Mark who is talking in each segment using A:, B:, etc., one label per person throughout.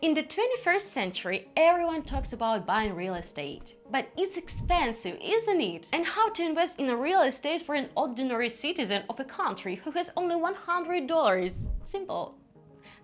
A: In the 21st century, everyone talks about buying real estate. But it's expensive, isn't it? And how to invest in a real estate for an ordinary citizen of a country who has only $100? Simple.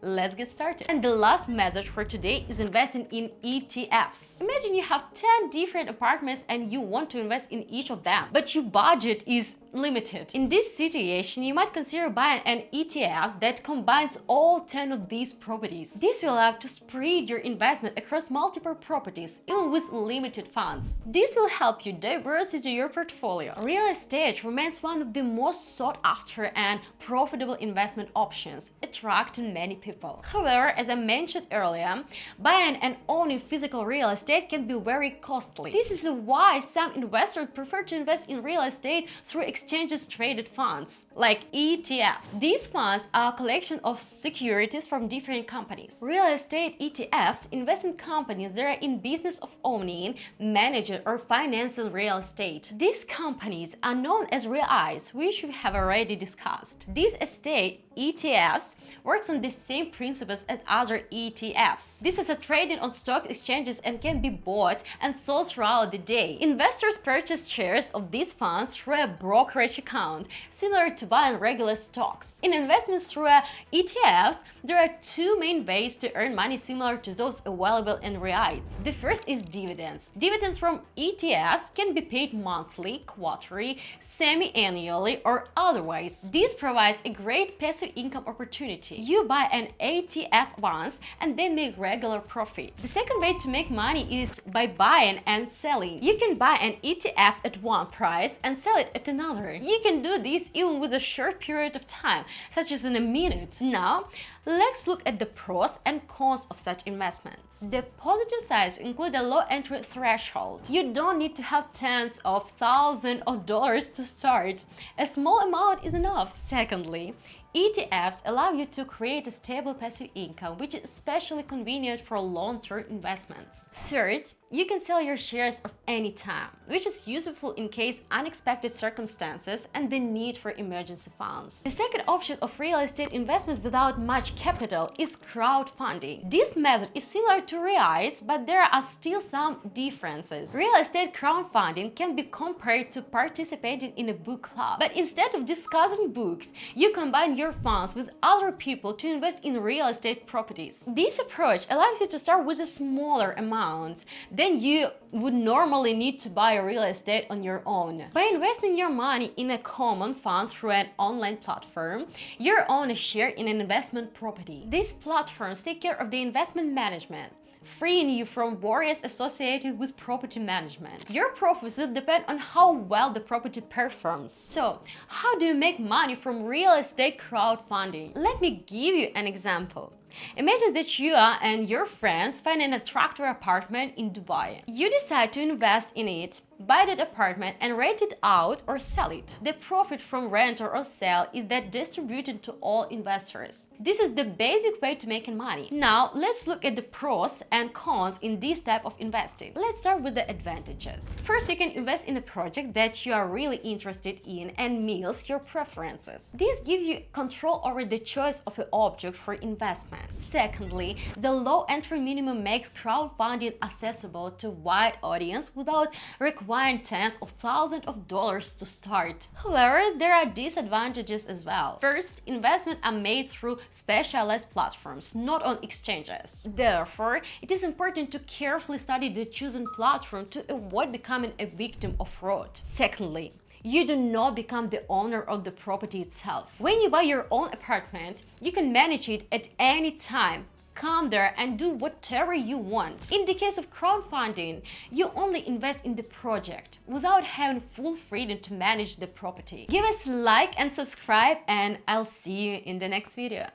A: Let's get started. And the last message for today is investing in ETFs. Imagine you have 10 different apartments and you want to invest in each of them, but your budget is limited. In this situation, you might consider buying an ETF that combines all 10 of these properties. This will allow you to spread your investment across multiple properties, even with limited funds. This will help you diversify your portfolio. Real estate remains one of the most sought after and profitable investment options, attracting many people. However, as I mentioned earlier, buying and owning physical real estate can be very costly. This is why some investors prefer to invest in real estate through exchanges traded funds, like ETFs. These funds are a collection of securities from different companies. Real estate ETFs invest in companies that are in business of owning, managing, or financing real estate. These companies are known as REITs, which we have already discussed. These estate ETFs works on the same principles as other ETFs. This is a trading on stock exchanges and can be bought and sold throughout the day. Investors purchase shares of these funds through a brokerage account, similar to buying regular stocks. In investments through ETFs, there are two main ways to earn money similar to those available in REITs. The first is dividends. Dividends from ETFs can be paid monthly, quarterly, semi-annually, or otherwise. This provides a great passive income opportunity. You buy an ETF once and then make regular profit. The second way to make money is by buying and selling. You can buy an ETF at one price and sell it at another. You can do this even with a short period of time, such as in a minute. Now, let's look at the pros and cons of such investments. The positive sides include a low entry threshold. You don't need to have tens of thousands of dollars to start. A small amount is enough. Secondly, ETFs allow you to create a stable passive income, which is especially convenient for long-term investments. Third, you can sell your shares at any time, which is useful in case unexpected circumstances and the need for emergency funds. The second option of real estate investment without much capital is crowdfunding. This method is similar to REITs, but there are still some differences. Real estate crowdfunding can be compared to participating in a book club, but instead of discussing books, you combine your funds with other people to invest in real estate properties. This approach allows you to start with a smaller amount than you would normally need to buy real estate on your own. By investing your money in a common fund through an online platform, you own a share in an investment property. These platforms take care of the investment management, freeing you from worries associated with property management. Your profits will depend on how well the property performs. So, how do you make money from real estate crowdfunding? Let me give you an example. Imagine that you and your friends find an attractive apartment in Dubai. You decide to invest in it, buy that apartment and rent it out or sell it. The profit from rent or sale is then distributed to all investors. This is the basic way to making money. Now, let's look at the pros and cons in this type of investing. Let's start with the advantages. First, you can invest in a project that you are really interested in and meets your preferences. This gives you control over the choice of an object for investment. Secondly, the low entry minimum makes crowdfunding accessible to a wide audience without requiring tens of thousands of dollars to start. However, there are disadvantages as well. First, investments are made through specialized platforms, not on exchanges. Therefore, it is important to carefully study the chosen platform to avoid becoming a victim of fraud. Secondly, you do not become the owner of the property itself. When you buy your own apartment, you can manage it at any time, come there and do whatever you want. In the case of crowdfunding, you only invest in the project without having full freedom to manage the property. Give us a like and subscribe, and I'll see you in the next video.